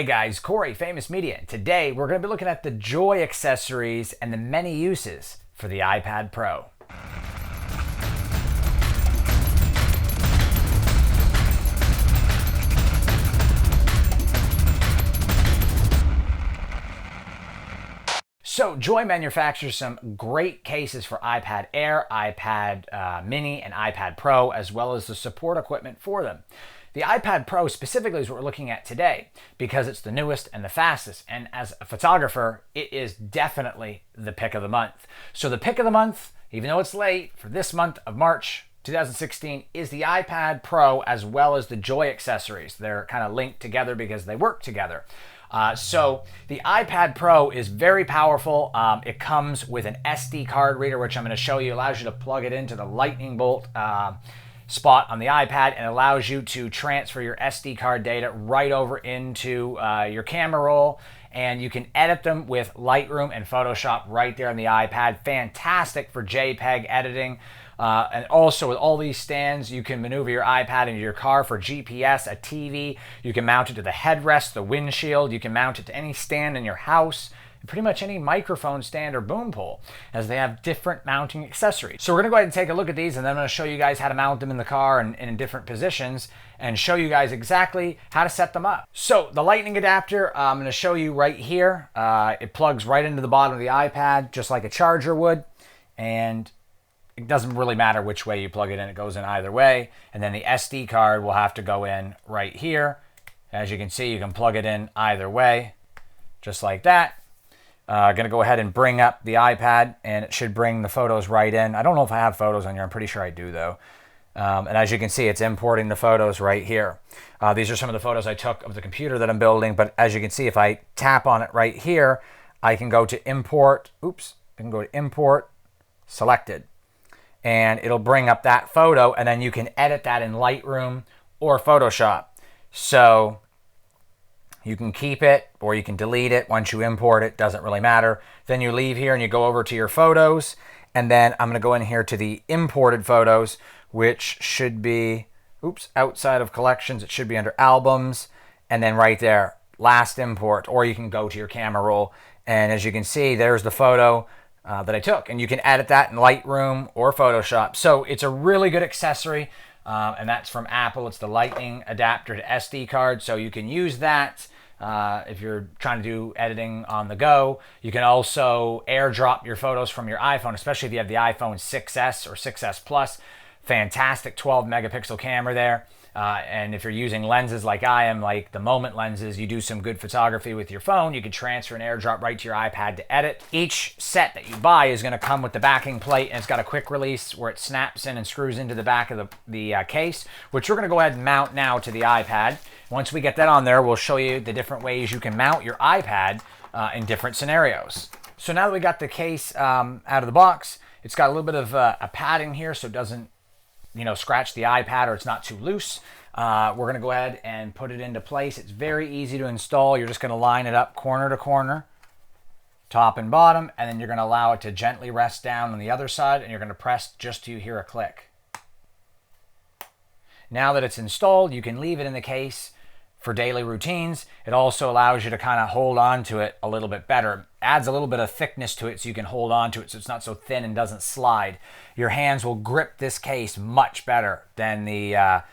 Hey guys, Corey, Faymus Media, and today we're going to be looking at the Joy accessories and the many uses for the iPad Pro. So Joy manufactures some great cases for iPad Air, iPad Mini, and iPad Pro, as well as the support equipment for them. The iPad Pro specifically is what we're looking at today because it's the newest and the fastest. And as a photographer, it is definitely the pick of the month. So the pick of the month, even though it's late, for this month of March 2016 is the iPad Pro as well as the Joy accessories. They're kind of linked together because they work together. So the iPad Pro is very powerful. It comes with an SD card reader, which I'm going to show you. Allows you to plug it into the lightning bolt spot on the iPad and allows you to transfer your SD card data right over into your camera roll, and you can edit them with Lightroom and Photoshop right there on the iPad. Fantastic for JPEG editing. And also with all these stands, you can maneuver your iPad into your car for GPS, a TV. You can mount it to the headrest, the windshield. You can mount it to any stand in your house, and pretty much any microphone stand or boom pole, as they have different mounting accessories. So we're gonna go ahead and take a look at these, and then I'm gonna show you guys how to mount them in the car and in different positions, and show you guys exactly how to set them up. So the lightning adapter, I'm gonna show you right here. It plugs right into the bottom of the iPad, just like a charger would, and it doesn't really matter which way you plug it in, it goes in either way. And then the SD card will have to go in right here. As you can see, you can plug it in either way, just like that. Gonna go ahead and bring up the iPad, and it should bring the photos right in. I don't know if I have photos on here, I'm pretty sure I do though. And as you can see, it's importing the photos right here. These are some of the photos I took of the computer that I'm building, but as you can see, if I tap on it right here, I can go to import, I can go to import, selected. And it'll bring up that photo, and then you can edit that in Lightroom or Photoshop. So you can keep it or you can delete it once you import it, doesn't really matter. Then you leave here and you go over to your photos, and then I'm gonna go in here to the imported photos, which should be, outside of collections, it should be under albums, and then right there, last import, or you can go to your camera roll. And as you can see, there's the photo that I took, and you can edit that in Lightroom or Photoshop. So it's a really good accessory, and that's from Apple. It's the lightning adapter to SD card, so you can use that if you're trying to do editing on the go. You can also airdrop your photos from your iPhone, especially if you have the iPhone 6S or 6S Plus. Fantastic 12 megapixel camera there. And if you're using lenses like I am, like the Moment lenses, you do some good photography with your phone, you can transfer an airdrop right to your iPad to edit. Each set that you buy is going to come with the backing plate, and it's got a quick release where it snaps in and screws into the back of the case, which we're going to go ahead and mount now to the iPad. Once we get that on there, we'll show you the different ways you can mount your iPad in different scenarios. So now that we got the case out of the box, it's got a little bit of a padding here so it doesn't scratch the iPad or it's not too loose. We're going to go ahead and put it into place. It's very easy to install. You're just going to line it up corner to corner, top and bottom, and then you're going to allow it to gently rest down on the other side, and you're going to press just till you hear a click. Now that it's installed, you can leave it in the case for daily routines. It also allows you to kind of hold on to it a little bit better. Adds a little bit of thickness to it so you can hold on to it so it's not so thin and doesn't slide. Your hands will grip this case much better than the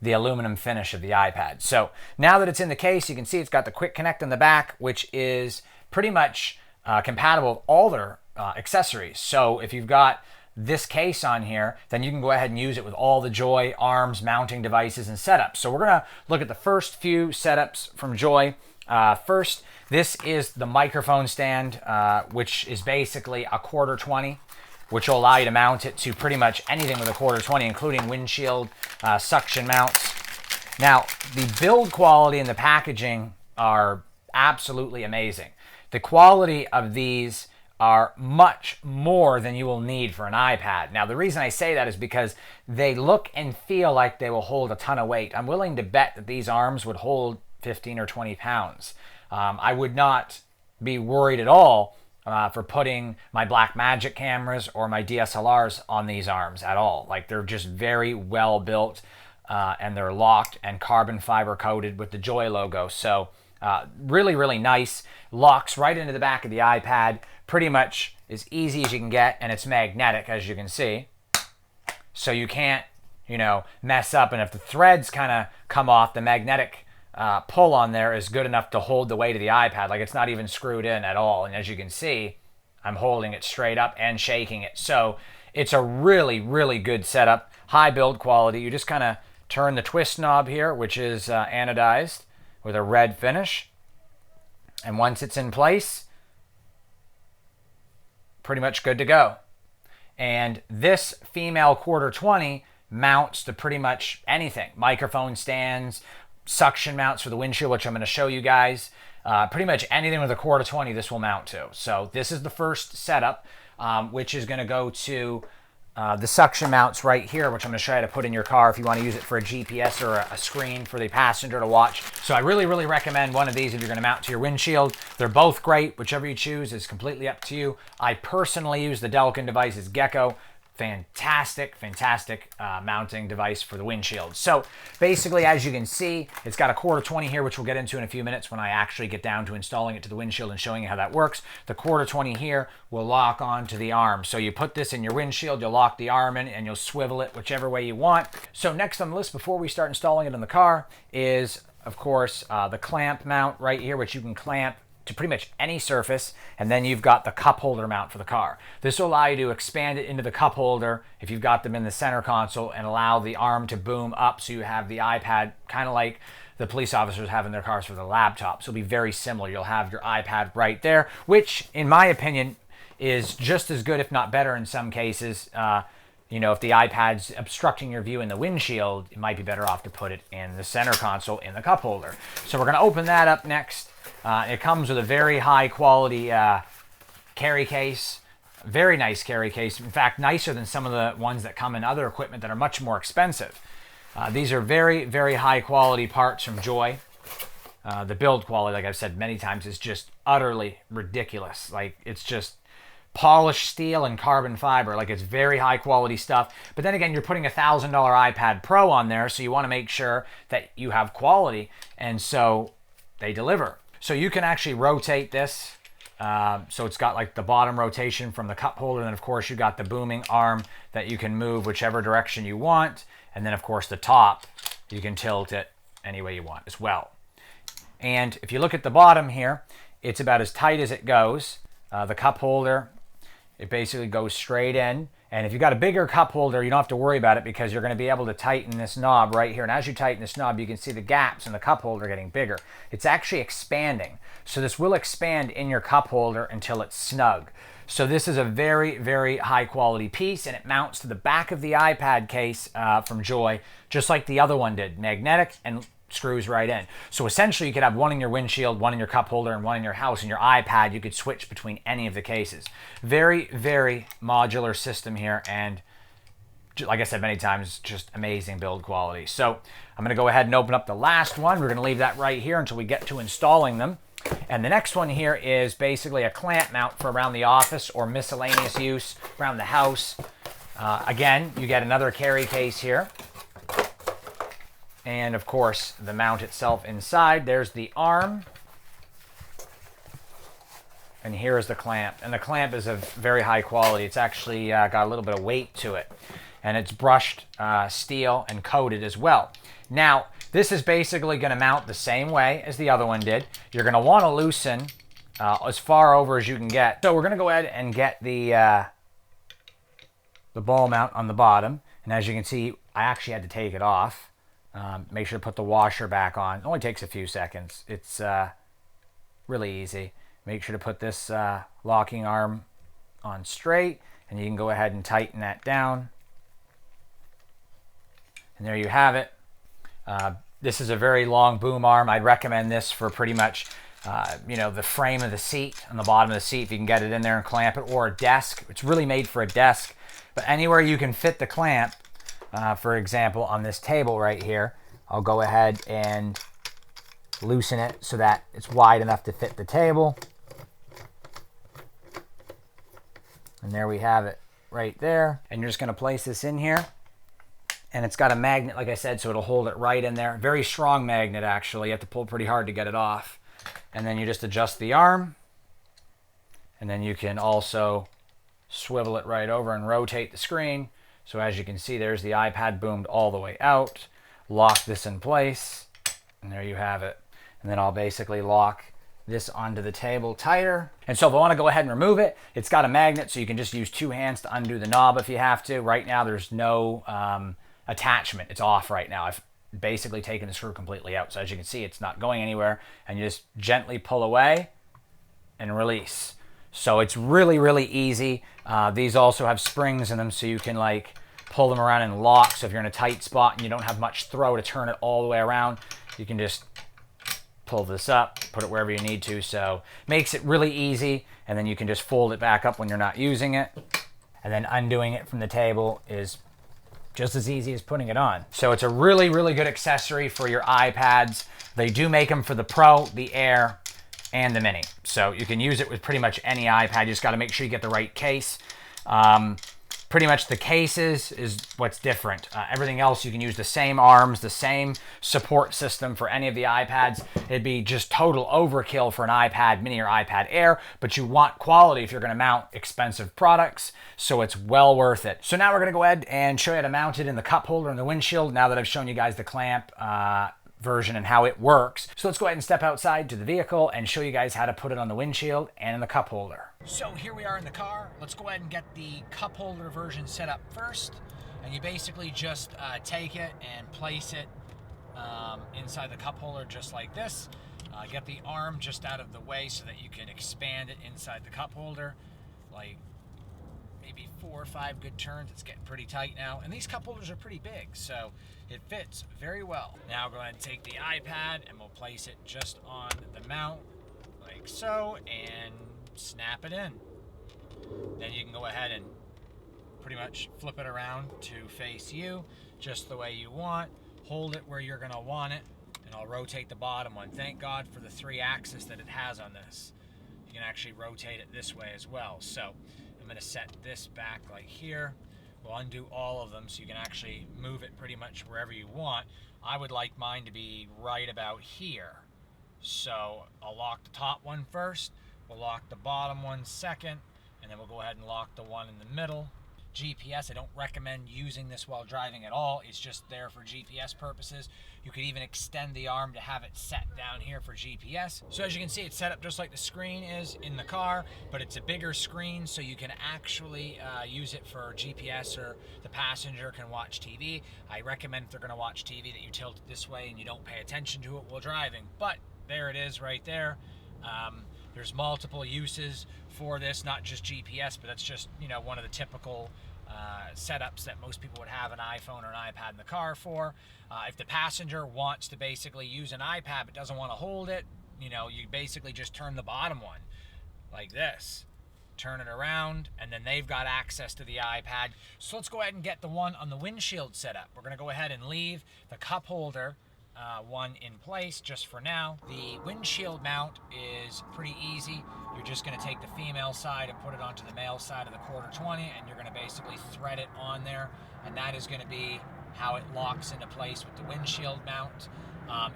aluminum finish of the iPad. So now that it's in the case, you can see it's got the quick connect in the back, which is pretty much compatible with all their accessories. So if you've got this case on here, then you can go ahead and use it with all the Joy arms, mounting devices, and setups. So we're gonna look at the first few setups from Joy. First, this is the microphone stand, which is basically a 1/4-20, which will allow you to mount it to pretty much anything with a 1/4-20, including windshield, suction mounts. Now, the build quality and the packaging are absolutely amazing. The quality of these are much more than you will need for an iPad. Now, the reason I say that is because they look and feel like they will hold a ton of weight. I'm willing to bet that these arms would hold 15 or 20 pounds. I would not be worried at all for putting my Blackmagic cameras or my DSLRs on these arms at all. Like, they're just very well built, and they're locked and carbon fiber coated with the Joy logo. So Really, really nice. Locks right into the back of the iPad. Pretty much as easy as you can get, and it's magnetic, as you can see. So you can't, mess up. And if the threads kind of come off, the magnetic pull on there is good enough to hold the weight of the iPad. Like, it's not even screwed in at all. And as you can see, I'm holding it straight up and shaking it. So it's a really, really good setup. High build quality. You just kind of turn the twist knob here, which is anodized with a red finish. And once it's in place, pretty much good to go. And this female quarter 20 mounts to pretty much anything. Microphone stands, suction mounts for the windshield, which I'm going to show you guys. Pretty much anything with a quarter 20 this will mount to. So this is the first setup, which is going to go to the suction mounts right here, which I'm going to show you how to put in your car if you want to use it for a GPS or a screen for the passenger to watch. So I really, really recommend one of these if you're going to mount to your windshield. They're both great. Whichever you choose is completely up to you. I personally use the Delkin device's Gecko. Fantastic mounting device for the windshield. So basically, as you can see, it's got a quarter 20 here, which we'll get into in a few minutes when I actually get down to installing it to the windshield and showing you how that works. The quarter 20 here will lock onto the arm. So you put this in your windshield, you'll lock the arm in, and you'll swivel it whichever way you want. So next on the list before we start installing it in the car is, of course, the clamp mount right here, which you can clamp to pretty much any surface, and then you've got the cup holder mount for the car. This will allow you to expand it into the cup holder if you've got them in the center console and allow the arm to boom up so you have the iPad kind of like the police officers have in their cars for the laptops. It'll be very similar. You'll have your iPad right there, which in my opinion is just as good, if not better in some cases. If the iPad's obstructing your view in the windshield, it might be better off to put it in the center console in the cup holder. So we're going to open that up next. It comes with a very high quality carry case, very nice carry case. In fact, nicer than some of the ones that come in other equipment that are much more expensive. These are very, very high quality parts from Joy. The build quality, like I've said many times, is just utterly ridiculous. Like, it's just polished steel and carbon fiber. Like, it's very high quality stuff. But then again, you're putting a $1,000 iPad Pro on there, so you want to make sure that you have quality, and so they deliver. So you can actually rotate this. So it's got like the bottom rotation from the cup holder. And then of course you got the booming arm that you can move whichever direction you want. And then of course the top, you can tilt it any way you want as well. And if you look at the bottom here, it's about as tight as it goes. The cup holder, it basically goes straight in. And if you've got a bigger cup holder, you don't have to worry about it because you're going to be able to tighten this knob right here. And as you tighten this knob, you can see the gaps in the cup holder getting bigger. It's actually expanding. So this will expand in your cup holder until it's snug. So this is a very, very high quality piece, and it mounts to the back of the iPad case from Joy, just like the other one did. Magnetic and screws right in. So essentially you could have one in your windshield, one in your cup holder, and one in your house. And your iPad, you could switch between any of the cases. Very, very modular system here, and like I said many times, just amazing build quality. So I'm going to go ahead and open up the last one. We're going to leave that right here until we get to installing them. And the next one here is basically a clamp mount for around the office or miscellaneous use around the house. Again, you get another carry case here. And of course, the mount itself inside. There's the arm. And here is the clamp. And the clamp is of very high quality. It's actually got a little bit of weight to it. And it's brushed steel and coated as well. Now, this is basically going to mount the same way as the other one did. You're going to want to loosen as far over as you can get. So we're going to go ahead and get the ball mount on the bottom. And as you can see, I actually had to take it off. Make sure to put the washer back on. It only takes a few seconds. It's really easy. Make sure to put this locking arm on straight, and you can go ahead and tighten that down. And there you have it. This is a very long boom arm. I'd recommend this for pretty much the frame of the seat, on the bottom of the seat, if you can get it in there and clamp it, or a desk. It's really made for a desk. But anywhere you can fit the clamp, for example, on this table right here, I'll go ahead and loosen it so that it's wide enough to fit the table. And there we have it right there. And you're just going to place this in here. And it's got a magnet, like I said, so it'll hold it right in there. Very strong magnet, actually. You have to pull pretty hard to get it off. and then you just adjust the arm, and then you can also swivel it right over and rotate the screen. So as you can see, there's the iPad boomed all the way out. Lock this in place, and there you have it. And then I'll basically lock this onto the table tighter. And so if I want to go ahead and remove it, it's got a magnet, so you can just use 2 hands to undo the knob if you have to. Right now, there's no attachment. It's off right now. I've basically taken the screw completely out. So as you can see, it's not going anywhere. And you just gently pull away and release. So it's really, really easy. These also have springs in them, so you can like pull them around and lock. So if you're in a tight spot and you don't have much throw to turn it all the way around, you can just pull this up, put it wherever you need to. So makes it really easy, and then you can just fold it back up when you're not using it. And then undoing it from the table is just as easy as putting it on. So it's a really, really good accessory for your iPads. They do make them for the Pro, the Air, and the Mini. So you can use it with pretty much any iPad. You just got to make sure you get the right case. Pretty much the cases is what's different. Everything else, you can use the same arms, the same support system for any of the iPads. It'd be just total overkill for an iPad Mini or iPad Air, but you want quality if you're gonna mount expensive products, so it's well worth it. So now we're gonna go ahead and show you how to mount it in the cup holder and the windshield, now that I've shown you guys the clamp version and how it works. So let's go ahead and step outside to the vehicle and show you guys how to put it on the windshield and in the cup holder. So here we are in the car. Let's go ahead and get the cup holder version set up first. And you basically just take it and place it inside the cup holder just like this. Get the arm just out of the way so that you can expand it inside the cup holder. Like maybe 4 or 5 good turns. It's getting pretty tight now. And these cup holders are pretty big, so it fits very well. Now go ahead and take the iPad and we'll place it just on the mount like so and snap it in. Then you can go ahead and pretty much flip it around to face you just the way you want. Hold it where you're gonna want it, and I'll rotate the bottom one. Thank God for the 3 axis that it has on this. You can actually rotate it this way as well. So I'm gonna set this back like here. We'll undo all of them so you can actually move it pretty much wherever you want. I would like mine to be right about here. So I'll lock the top one first, we'll lock the bottom one second, and then we'll go ahead and lock the one in the middle. GPS, I don't recommend using this while driving at all. It's just there for GPS purposes. You could even extend the arm to have it set down here for GPS. So as you can see, it's set up just like the screen is in the car, but it's a bigger screen, so you can actually use it for GPS, or the passenger can watch TV. I recommend if they're gonna watch TV that you tilt it this way and you don't pay attention to it while driving. But there it is right there. There's multiple uses for this, not just GPS, but that's just, you know, one of the typical setups that most people would have an iPhone or an iPad in the car for. If the passenger wants to basically use an iPad but doesn't want to hold it, you know, you basically just turn the bottom one like this. Turn it around, and then they've got access to the iPad. So let's go ahead and get the one on the windshield set up. We're going to go ahead and leave the cup holder one in place just for now. The windshield mount is pretty easy. You're just going to take the female side and put it onto the male side of the 1/4-20, and you're going to basically thread it on there, and that is going to be how it locks into place with the windshield mount.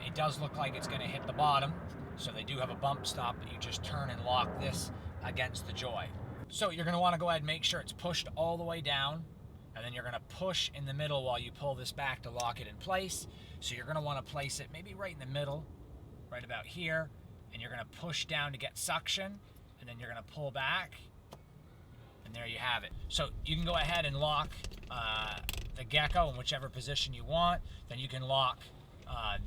It does look like it's going to hit the bottom, so they do have a bump stop, but you just turn and lock this against the joy. So you're going to want to go ahead and make sure it's pushed all the way down, and then you're going to push in the middle while you pull this back to lock it in place. So you're going to want to place it maybe right in the middle, right about here, and you're going to push down to get suction, and then you're going to pull back, and there you have it. So you can go ahead and lock the gecko in whichever position you want. Then you can lock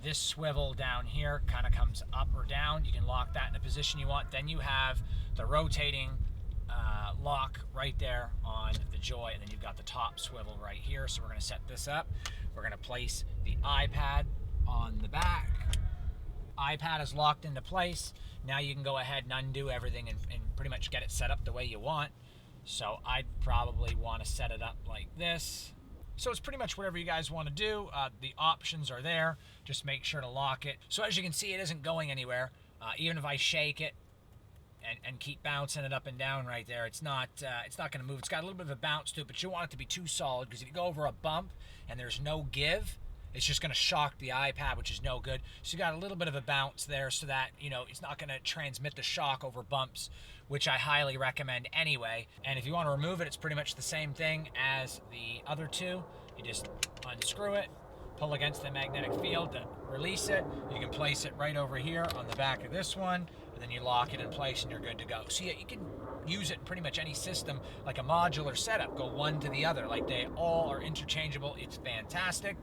this swivel down here, kind of comes up or down. You can lock that in the position you want. Then you have the rotating lock right there on the joy, and then you've got the top swivel right here. So we're going to set this up. We're going to place the iPad on the back. iPad is locked into place. Now you can go ahead and undo everything and pretty much get it set up the way you want. So I'd probably want to set it up like this. So it's pretty much whatever you guys want to do. The options are there. Just make sure to lock it. So as you can see, it isn't going anywhere. Even if I shake it and keep bouncing it up and down right there, it's not going to move. It's got a little bit of a bounce to it, but you want it to be too solid, because if you go over a bump and there's no give, it's just going to shock the iPad, which is no good. So you got a little bit of a bounce there so that, you know, it's not going to transmit the shock over bumps, which I highly recommend anyway. And if you want to remove it, it's pretty much the same thing as the other two. You just unscrew it, pull against the magnetic field to release it. You can place it right over here on the back of this one, and then you lock it in place and you're good to go. So yeah, you can use it in pretty much any system, like a modular setup, go one to the other, like they all are interchangeable. It's fantastic.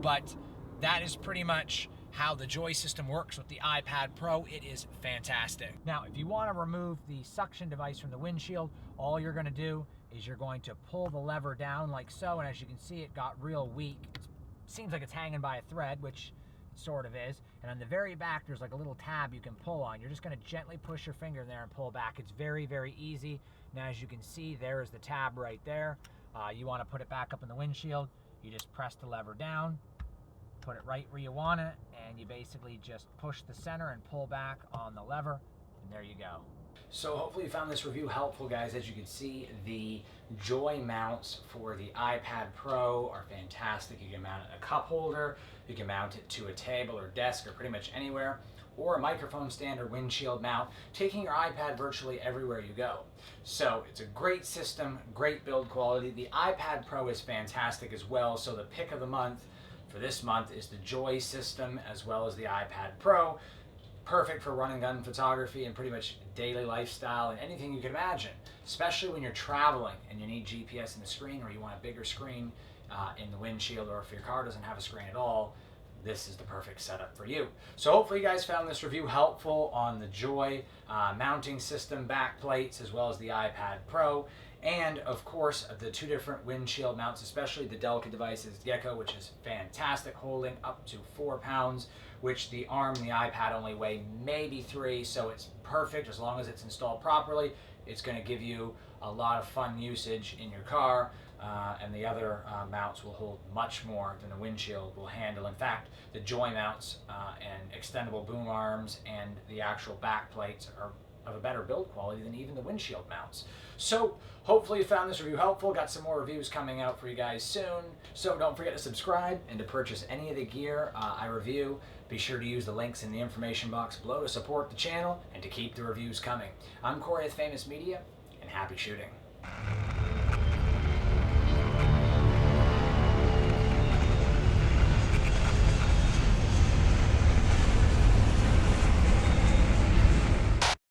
But that is pretty much how the Joy system works with the iPad Pro. It is fantastic. Now, if you want to remove the suction device from the windshield, all you're going to do is you're going to pull the lever down like so, and as you can see, it got real weak. It seems like it's hanging by a thread, which sort of is, and on the very back there's like a little tab you can pull on. You're just going to gently push your finger in there and pull back. It's very, very easy. Now, as you can see, there is the tab right there. You want to put it back up in the windshield, you just press the lever down, put it right where you want it, and you basically just push the center and pull back on the lever, and there you go. So hopefully you found this review helpful, guys. As you can see, the Joy mounts for the iPad Pro are fantastic. You can mount it in a cup holder, you can mount it to a table or desk or pretty much anywhere, or a microphone stand or windshield mount, taking your iPad virtually everywhere you go. So it's a great system, great build quality. The iPad Pro is fantastic as well, so the pick of the month for this month is the Joy system as well as the iPad Pro. Perfect for run and gun photography and pretty much daily lifestyle and anything you can imagine, especially when you're traveling and you need GPS in the screen, or you want a bigger screen in the windshield, or if your car doesn't have a screen at all, this is the perfect setup for you. So hopefully you guys found this review helpful on the Joy mounting system, back plates, as well as the iPad Pro, and of course the two different windshield mounts, especially the delicate devices Gecko, which is fantastic, holding up to 4 pounds, which the arm and the iPad only weigh maybe 3, so it's perfect as long as it's installed properly. It's going to give you a lot of fun usage in your car, and the other mounts will hold much more than the windshield will handle. In fact, the Joy mounts and extendable boom arms and the actual back plates are of a better build quality than even the windshield mounts. So hopefully you found this review helpful. Got some more reviews coming out for you guys soon. So don't forget to subscribe, and to purchase any of the gear I review, be sure to use the links in the information box below to support the channel and to keep the reviews coming. I'm Corey with Faymus Media, and happy shooting.